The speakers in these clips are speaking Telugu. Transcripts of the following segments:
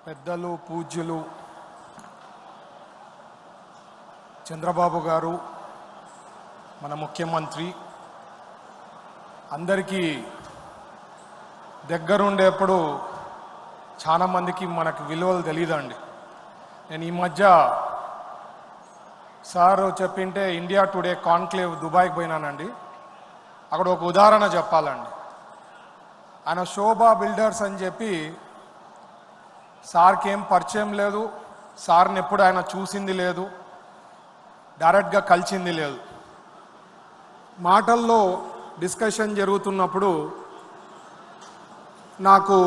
పెద్దలు పూజ్యులు చంద్రబాబు గారు మన ముఖ్యమంత్రి అందరికీ దగ్గరుండేప్పుడు చాలా మందికి మనకు విలువలు తెలియదండి. నేను ఈ మధ్య సార్ చెప్పింటే ఇండియా టుడే కాన్క్లేవ్ దుబాయ్కి పోయినానండి. అక్కడ ఒక ఉదాహరణ చెప్పాలండి. ఆయన శోభా బిల్డర్స్ అని చెప్పి సార్కి ఏం పరిచయం లేదు, సార్ని ఎప్పుడు ఆయన చూసింది లేదు, డైరెక్ట్గా కలిసింది లేదు. మాటల్లో డిస్కషన్ జరుగుతున్నప్పుడు నాకు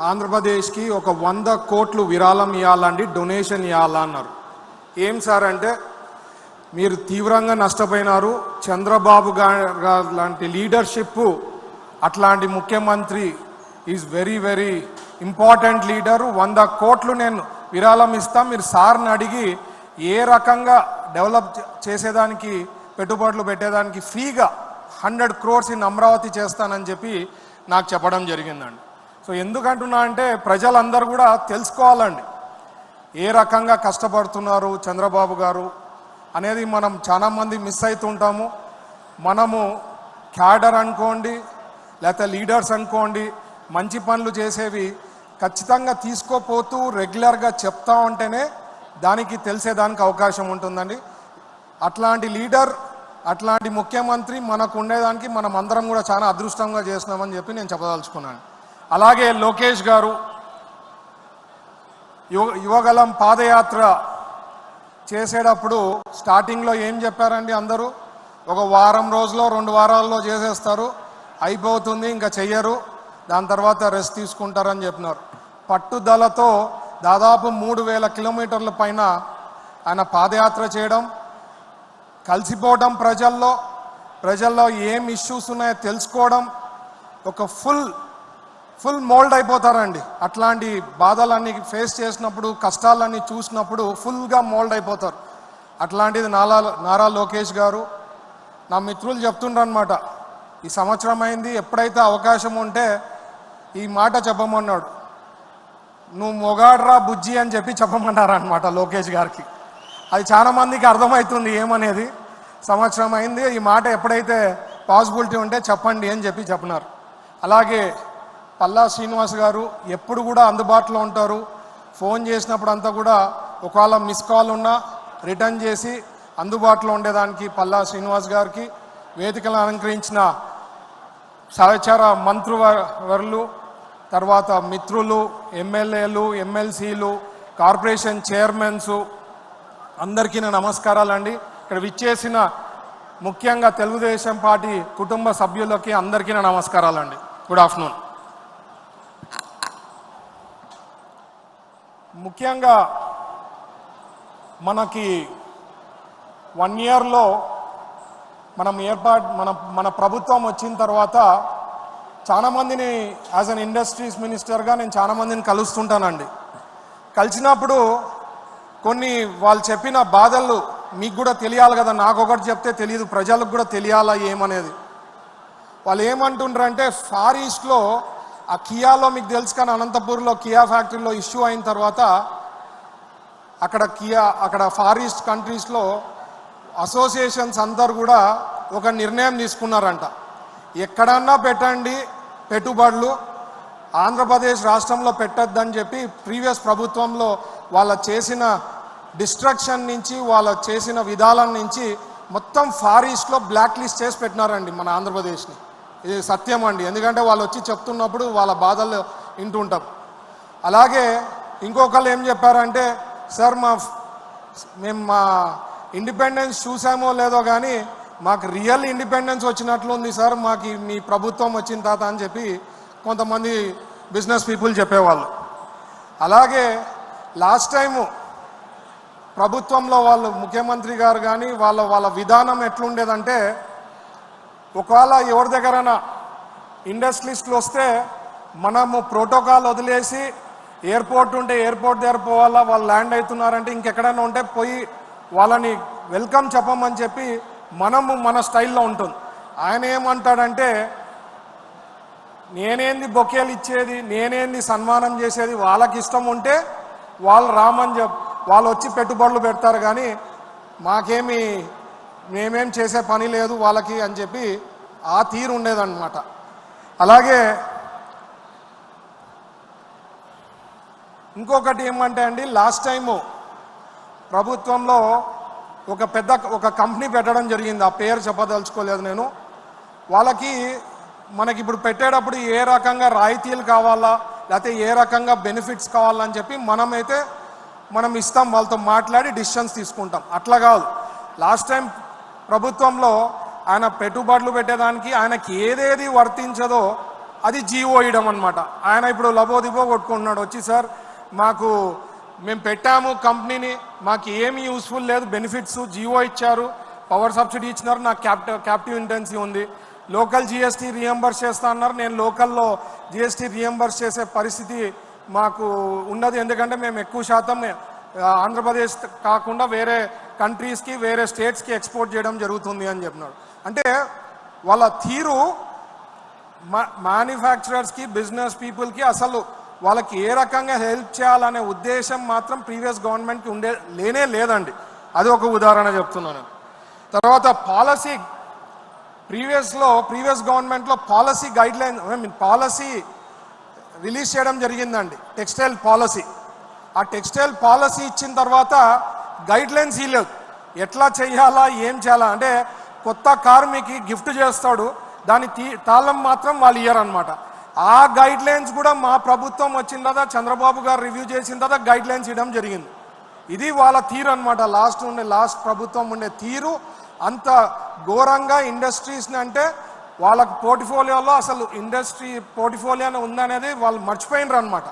ఆంధ్రప్రదేశ్కి ఒక 100 కోట్లు విరాళం ఇవ్వాలండి, డొనేషన్ ఇవ్వాలా అన్నారు. ఏం సార్ అంటే, మీరు తీవ్రంగా నష్టపోయినారు, చంద్రబాబు గారు లాంటి లీడర్షిప్ అట్లాంటి ముఖ్యమంత్రి is very very important leader, 100 కోట్లు నేను విరాళం ఇస్తాం, మీరు సార్ని అడిగి ఏ రకంగా డెవలప్ చేసేదానికి పెట్టుబడులు పెట్టేదానికి ఫ్రీగా 100 crores ఇన్ అమరావతి చేస్తానని చెప్పి నాకు చెప్పడం జరిగిందండి. సో ఎందుకంటున్నా అంటే ప్రజలందరూ కూడా తెలుసుకోవాలండి ఏ రకంగా కష్టపడుతున్నారు చంద్రబాబు గారు అనేది. మనం చాలామంది మిస్ అవుతుంటాము. మనము క్యాడర్ అనుకోండి లేకపోతే లీడర్స్ అనుకోండి, మంచి పనులు చేసేవి ఖచ్చితంగా తీసుకోపోతూ రెగ్యులర్గా చెప్తా ఉంటేనే దానికి తెలిసేదానికి అవకాశం ఉంటుందండి. అట్లాంటి లీడర్, అట్లాంటి ముఖ్యమంత్రి మనకు ఉండేదానికి మనం అందరం కూడా చాలా అదృష్టంగా చేస్తున్నామని చెప్పి నేను చెప్పదలుచుకున్నాను. అలాగే లోకేష్ గారు యువగలం పాదయాత్ర చేసేటప్పుడు స్టార్టింగ్లో ఏం చెప్పారండి, అందరూ ఒక వారం రోజులో 2 వారాల్లో చేసేస్తారు, అయిపోతుంది, ఇంకా చెయ్యరు, దాని తర్వాత రెస్ట్ తీసుకుంటారని చెప్పినారు. పట్టుదలతో దాదాపు 3000 కిలోమీటర్ల పైన ఆయన పాదయాత్ర చేయడం, కలిసిపోవడం, ప్రజల్లో ఏం ఇష్యూస్ ఉన్నాయో తెలుసుకోవడం, ఒక ఫుల్ మోల్డ్ అయిపోతారండి. అట్లాంటి బాధలన్నీ ఫేస్ చేసినప్పుడు, కష్టాలన్నీ చూసినప్పుడు ఫుల్గా మోల్డ్ అయిపోతారు. అట్లాంటిది నారా లోకేష్ గారు. నా మిత్రులు చెప్తుండ్రనమాట, ఈ సంవత్సరం అయింది, ఎప్పుడైతే అవకాశం ఉంటే ఈ మాట చెప్పమన్నాడు, నువ్వు మొగాడ్రా బుజ్జి అని చెప్పి చెప్పమన్నారనమాట లోకేష్ గారికి. అది చాలా మందికి అర్థమవుతుంది ఏమనేది. సంవత్సరం అయింది, ఈ మాట ఎప్పుడైతే పాసిబిలిటీ ఉంటే చెప్పండి అని చెప్పి చెప్పినారు. అలాగే పల్లా శ్రీనివాస్ గారు ఎప్పుడు కూడా అందుబాటులో ఉంటారు. ఫోన్ చేసినప్పుడు అంతా కూడా ఒకవేళ మిస్ కాల్ ఉన్నా రిటర్న్ చేసి అందుబాటులో ఉండేదానికి పల్లా శ్రీనివాస్ గారికి, వేదికలను అలంకరించిన సహచర మంత్రివర్యులు, తర్వాత మిత్రులు, ఎమ్మెల్యేలు, ఎమ్మెల్సీలు, కార్పొరేషన్ చైర్మన్స్ అందరికీ నా నమస్కారాలండి. ఇక్కడ విచ్చేసిన ముఖ్యంగా తెలుగుదేశం పార్టీ కుటుంబ సభ్యులకి అందరికీ నా నమస్కారాలండి. Good afternoon. ముఖ్యంగా మనకి 1 yearలో మన ప్రభుత్వం వచ్చిన తర్వాత చాలామందిని యాజ్ అన్ ఇండస్ట్రీస్ మినిస్టర్గా నేను చాలామందిని కలుస్తుంటానండి. కలిసినప్పుడు కొన్ని వాళ్ళు చెప్పిన బాధలు మీకు కూడా తెలియాలి కదా, నాకు ఒకటి చెప్తే తెలియదు, ప్రజలకు కూడా తెలియాలా ఏమనేది. వాళ్ళు ఏమంటుండ్రంటే, ఫార్ ఈస్ట్లో ఆ కియాలో మీకు తెలుసు కానీ అనంతపూర్లో కియా ఫ్యాక్టరీలో ఇష్యూ అయిన తర్వాత అక్కడ ఫార్ ఈస్ట్ కంట్రీస్లో అసోసియేషన్స్ అందరు కూడా ఒక నిర్ణయం తీసుకున్నారంట, ఎక్కడన్నా పెట్టండి పెట్టుబడులు, ఆంధ్రప్రదేశ్ రాష్ట్రంలో పెట్టద్దని చెప్పి ప్రీవియస్ ప్రభుత్వంలో వాళ్ళ చేసిన డిస్ట్రక్షన్ నుంచి, వాళ్ళ చేసిన విధానం నుంచి మొత్తం ఫార్ ఈస్ట్లో బ్లాక్ లిస్ట్ చేసి పెట్టినారండి మన ఆంధ్రప్రదేశ్ని. ఇది సత్యం అండి, ఎందుకంటే వాళ్ళు వచ్చి చెప్తున్నప్పుడు వాళ్ళ బాధలు వింటుంటాం. అలాగే ఇంకొకళ్ళు ఏం చెప్పారంటే, సార్ మేము మా ఇండిపెండెన్స్ చూసామో లేదో కానీ మాకు రియల్ ఇండిపెండెన్స్ వచ్చినట్లుంది సార్ మాకు మీ ప్రభుత్వం వచ్చిన తర్వాత అని చెప్పి కొంతమంది బిజినెస్ పీపుల్ చెప్పేవాళ్ళు. అలాగే లాస్ట్ టైము ప్రభుత్వంలో వాళ్ళు ముఖ్యమంత్రి గారు కానీ వాళ్ళ విధానం ఎట్లుండేదంటే, ఒకవేళ ఎవరి దగ్గరైనా ఇండస్ట్రియలిస్టులు వస్తే మనము ప్రోటోకాల్ వదిలేసి ఎయిర్పోర్ట్ ఉంటే ఎయిర్పోర్ట్ దగ్గర పోవాలా, వాళ్ళు ల్యాండ్ అవుతున్నారంటే ఇంకెక్కడైనా ఉంటే పోయి వాళ్ళని వెల్కమ్ చెప్పమని చెప్పి మనము మన స్టైల్లో ఉంటుంది. ఆయన ఏమంటాడంటే, నేనేంది బొకేలు ఇచ్చేది, నేనేంది సన్మానం చేసేది, వాళ్ళకి ఇష్టం ఉంటే వాళ్ళు రామని వాళ్ళు వచ్చి పెట్టుబడులు పెడతారు, కానీ మేమేం చేసే పని లేదు వాళ్ళకి అని చెప్పి ఆ తీరు ఉండేదన్నమాట. అలాగే ఇంకొకటి ఏమంటే అండి, లాస్ట్ టైము ప్రభుత్వంలో ఒక కంపెనీ పెట్టడం జరిగింది. ఆ పేరు చెప్పదలుచుకోలేదు నేను. వాళ్ళకి మనకి ఇప్పుడు పెట్టేటప్పుడు ఏ రకంగా రాయితీలు కావాలా, లేకపోతే ఏ రకంగా బెనిఫిట్స్ కావాలని చెప్పి మనం ఇస్తాం, వాళ్ళతో మాట్లాడి డిసిషన్స్ తీసుకుంటాం. అట్లా కాదు, లాస్ట్ టైం ప్రభుత్వంలో ఆయన పెట్టుబడులు పెట్టేదానికి ఆయనకి ఏదేది వర్తించదో అది జీవో ఇవ్వడం అనమాట. ఆయన ఇప్పుడు లబోదిబో కొట్టుకుంటున్నాడు వచ్చి, సార్ మేము పెట్టాము కంపెనీని, మాకు ఏమి యూస్ఫుల్ లేదు, బెనిఫిట్స్ జీవో ఇచ్చారు, పవర్ సబ్సిడీ ఇచ్చినారు, నాకు క్యాప్టివ్ ఇంటెన్సీ ఉంది, లోకల్ జిఎస్టీ రీఎంబర్స్ చేస్తా అన్నారు, నేను లోకల్లో జిఎస్టీ రీఎంబర్స్ చేసే పరిస్థితి మాకు ఉండదు, ఎందుకంటే మేము ఎక్కువ శాతం ఆంధ్రప్రదేశ్ కాకుండా వేరే కంట్రీస్కి వేరే స్టేట్స్కి ఎక్స్పోర్ట్ చేయడం జరుగుతుంది అని చెప్పినాడు. అంటే వాళ్ళ తీరు మ్యానుఫ్యాక్చరర్స్కి, బిజినెస్ పీపుల్కి అసలు వాళ్ళకి ఏ రకంగా హెల్ప్ చేయాలనే ఉద్దేశం మాత్రం ప్రీవియస్ గవర్నమెంట్కి లేనే లేదండి. అది ఒక ఉదాహరణ చెప్తున్నాను. తర్వాత పాలసీ, ప్రీవియస్ గవర్నమెంట్లో పాలసీ గైడ్లైన్ పాలసీ రిలీజ్ చేయడం జరిగిందండి, టెక్స్టైల్ పాలసీ. ఆ టెక్స్టైల్ పాలసీ ఇచ్చిన తర్వాత గైడ్లైన్స్ ఇవ్వలేదు, ఎట్లా చేయాలా ఏం చేయాలా. అంటే కొత్త కారు మీకు గిఫ్ట్ చేస్తాడు, దాని తాళం మాత్రం వాళ్ళు ఇయ్యరనమాట. ఆ గైడ్లైన్స్ కూడా మా ప్రభుత్వం వచ్చిన తర్వాత చంద్రబాబు గారు రివ్యూ చేసిన తర్వాత గైడ్లైన్స్ ఇవ్వడం జరిగింది. ఇది వాళ్ళ తీరు అనమాట. లాస్ట్ ప్రభుత్వం ఉండే తీరు అంత ఘోరంగా ఇండస్ట్రీస్ని, అంటే వాళ్ళకి పోర్ట్ఫోలియోలో అసలు ఇండస్ట్రీ పోర్ట్ఫోలియో ఉందనేది వాళ్ళు మర్చిపోయినరు అనమాట.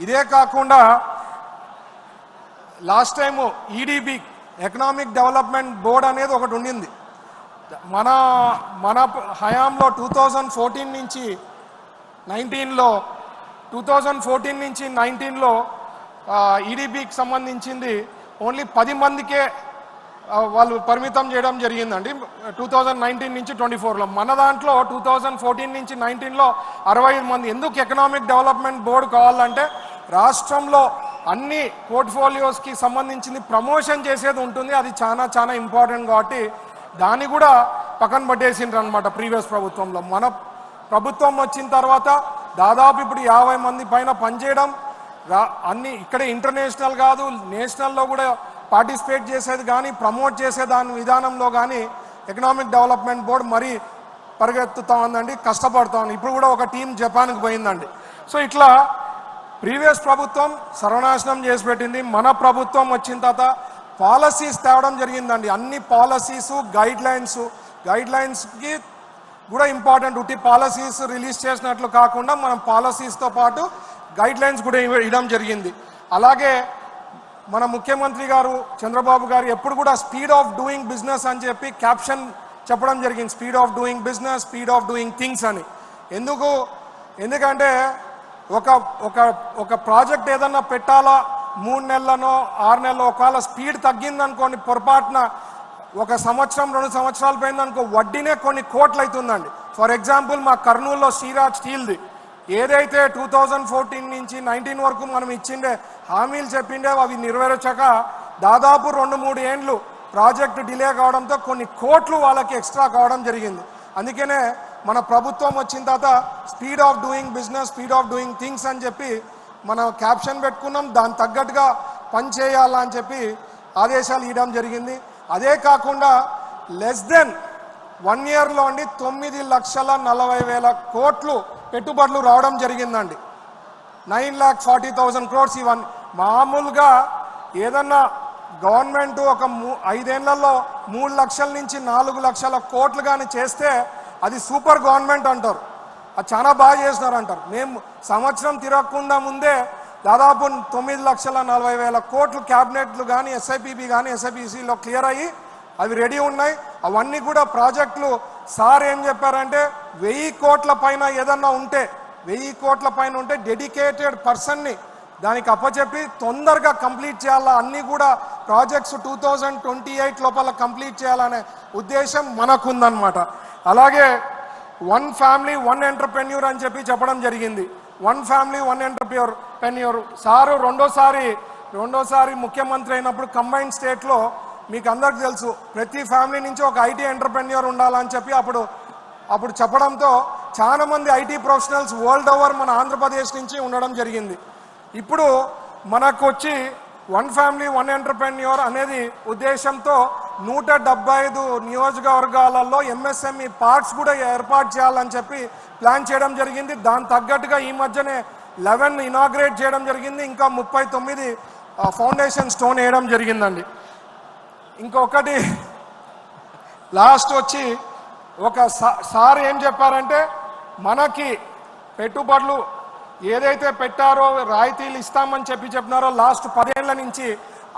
ఇదే కాకుండా last time EDB, economic development board అనేది ఒకటి ఉండింది. మన హయాంలో 2014 నుంచి 19లో ఈడీబీకి సంబంధించింది ఓన్లీ 10 మందికే వాళ్ళు పరిమితం చేయడం జరిగిందండి 2019 నుంచి 24లో. మన దాంట్లో 2014 నుంచి 19లో 65 మంది. ఎందుకు ఎకనామిక్ డెవలప్మెంట్ బోర్డు కావాలంటే రాష్ట్రంలో అన్ని పోర్ట్ఫోలియోస్కి సంబంధించింది ప్రమోషన్ చేసేది ఉంటుంది, అది చాలా ఇంపార్టెంట్. కాబట్టి దాన్ని కూడా పక్కన పట్టేసిండ్రు అనమాట ప్రీవియస్ ప్రభుత్వంలో. మన ప్రభుత్వం వచ్చిన తర్వాత దాదాపు ఇప్పుడు 50 మంది పైన పనిచేయడం, అన్ని ఇక్కడే ఇంటర్నేషనల్ కాదు నేషనల్లో కూడా పార్టిసిపేట్ చేసేది కానీ ప్రమోట్ చేసే దాని విధానంలో కానీ ఎకనామిక్ డెవలప్మెంట్ బోర్డు మరీ పరిగెత్తుతా ఉందండి, కష్టపడుతూ ఉంది. ఇప్పుడు కూడా ఒక టీం జపాన్కి పోయిందండి. సో ఇట్లా ప్రీవియస్ ప్రభుత్వం సర్వనాశనం చేసి పెట్టింది. మన ప్రభుత్వం వచ్చిన తర్వాత పాలసీస్ తేవడం జరిగిందండి. అన్ని పాలసీసు గైడ్లైన్స్కి కూడా ఇంపార్టెంట్. ఉట్టి పాలసీస్ రిలీజ్ చేసినట్లు కాకుండా మనం పాలసీస్తో పాటు గైడ్లైన్స్ కూడా ఇవ్వడం జరిగింది. అలాగే మన ముఖ్యమంత్రి గారు చంద్రబాబు గారు ఎప్పుడు కూడా స్పీడ్ ఆఫ్ డూయింగ్ బిజినెస్ అని చెప్పి క్యాప్షన్ చెప్పడం జరిగింది. Speed of doing business, speed of doing things అని. ఎందుకంటే ఒక ప్రాజెక్ట్ ఏదన్నా పెట్టాలా 3 నెలలనో 6 నెలల్లో ఒకవేళ స్పీడ్ తగ్గిందనుకోండి, పొరపాటున 1 సంవత్సరం 2 సంవత్సరాలు పోయిందనుకో వడ్డీనే కొన్ని కోట్లు అవుతుందండి. ఫర్ ఎగ్జాంపుల్ మా కర్నూలులో శ్రీరాజ్ స్టీల్ది ఏదైతే 2014 నుంచి 19 వరకు మనం ఇచ్చిండే హామీలు చెప్పిండే అవి నెరవేర్చక దాదాపు 2-3 ఏండ్లు ప్రాజెక్టు డిలే కావడంతో కొన్ని కోట్లు వాళ్ళకి ఎక్స్ట్రా కావడం జరిగింది. అందుకనే మన ప్రభుత్వం వచ్చిన తర్వాత speed of doing business, speed of doing things అని చెప్పి మనం క్యాప్షన్ పెట్టుకున్నాం. దాని తగ్గట్టుగా పని చేయాలని చెప్పి ఆదేశాలు ఇవ్వడం జరిగింది. అదే కాకుండా లెస్ దెన్ 1 ఇయర్లో అండి 9,40,000 కోట్లు పెట్టుబడులు రావడం జరిగిందండి. 9,40,000 crores. ఇవన్నీ మామూలుగా ఏదన్నా గవర్నమెంట్ ఒక 5 ఏళ్లలో 3 లక్షల నుంచి 4 లక్షల కోట్లు కానీ చేస్తే అది సూపర్ గవర్నమెంట్ అంటారు, అది చాలా బాగా చేసినారు అంటారు. మేము సంవత్సరం తిరగకుండా ముందే దాదాపు 9,40,000 కోట్లు క్యాబినెట్లు కానీ ఎస్ఐపిబి కానీ ఎస్ఐపిసిలో క్లియర్ అయ్యి అవి రెడీ ఉన్నాయి. అవన్నీ కూడా ప్రాజెక్టులు సార్ ఏం చెప్పారంటే 1000 కోట్ల పైన ఏదన్నా ఉంటే 1000 కోట్ల పైన ఉంటే డెడికేటెడ్ పర్సన్ని దానికి అప్పచెప్పి తొందరగా కంప్లీట్ చేయాలా, అన్నీ కూడా ప్రాజెక్ట్స్ 2028 లోపల కంప్లీట్ చేయాలనే ఉద్దేశం మనకుందన్నమాట. అలాగే వన్ ఫ్యామిలీ వన్ ఎంటర్ప్రెన్యూర్ అని చెప్పి చెప్పడం జరిగింది. One family one entrepreneur. Sir రెండోసారి ముఖ్యమంత్రి అయినప్పుడు కంబైన్డ్ స్టేట్లో మీకు అందరికి తెలుసు ప్రతి ఫ్యామిలీ నుంచి ఒక ఐటీ ఎంటర్ప్రెన్యూర్ ఉండాలని చెప్పి అప్పుడు చెప్పడంతో చాలా మంది ఐటీ ప్రొఫెషనల్స్ వరల్డ్ ఓవర్ మన ఆంధ్రప్రదేశ్ నుంచి ఉండడం జరిగింది. ఇప్పుడు మనకు వచ్చి వన్ ఫ్యామిలీ వన్ ఎంటర్ప్రెన్యూర్ అనేది ఉద్దేశంతో 175 నియోజకవర్గాలలో ఎంఎస్ఎంఈ పార్క్స్ కూడా ఏర్పాటు చేయాలని చెప్పి ప్లాన్ చేయడం జరిగింది. దాని తగ్గట్టుగా ఈ మధ్యనే 11 ఇనాగ్రేట్ చేయడం జరిగింది. ఇంకా 39 ఫౌండేషన్ స్టోన్ వేయడం జరిగిందండి. ఇంకొకటి లాస్ట్ వచ్చి సార్ ఏం చెప్పారంటే మనకి పెట్టుబడులు ఏదైతే పెట్టారో రాయితీలు ఇస్తామని చెప్పినారో లాస్ట్ 10 ఏళ్ల నుంచి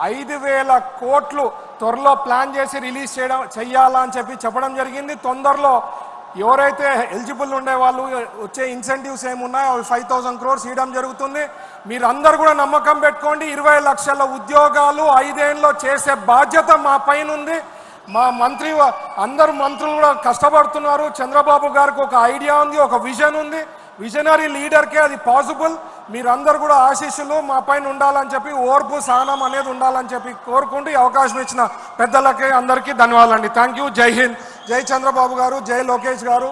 5,000 కోట్లు త్వరలో ప్లాన్ చేసి రిలీజ్ చేయాలని చెప్పడం జరిగింది. తొందరలో ఎవరైతే ఎలిజిబుల్ ఉండే వాళ్ళు వచ్చే ఇన్సెంటివ్స్ ఏమున్నాయో 5,000 crores ఇవ్వడం జరుగుతుంది. మీరందరూ కూడా నమ్మకం పెట్టుకోండి. 20 లక్షల ఉద్యోగాలు 5 ఏళ్ళలో చేసే బాధ్యత మా పైన ఉంది. మా అందరు మంత్రులు కూడా కష్టపడుతున్నారు. చంద్రబాబు గారికి ఒక ఐడియా ఉంది, ఒక విజన్ ఉంది. విజనరీ లీడర్కే అది పాసిబుల్. మీరందరూ కూడా ఆశీస్సులు మా పైన ఉండాలని చెప్పి, ఓర్పు సహనం అనేది ఉండాలని చెప్పి కోరుకుంటూ ఈ అవకాశం ఇచ్చిన పెద్దలకి అందరికీ ధన్యవాదాలండి. Thank you. జై హింద్. జై చంద్రబాబు గారు. జై లోకేష్ గారు.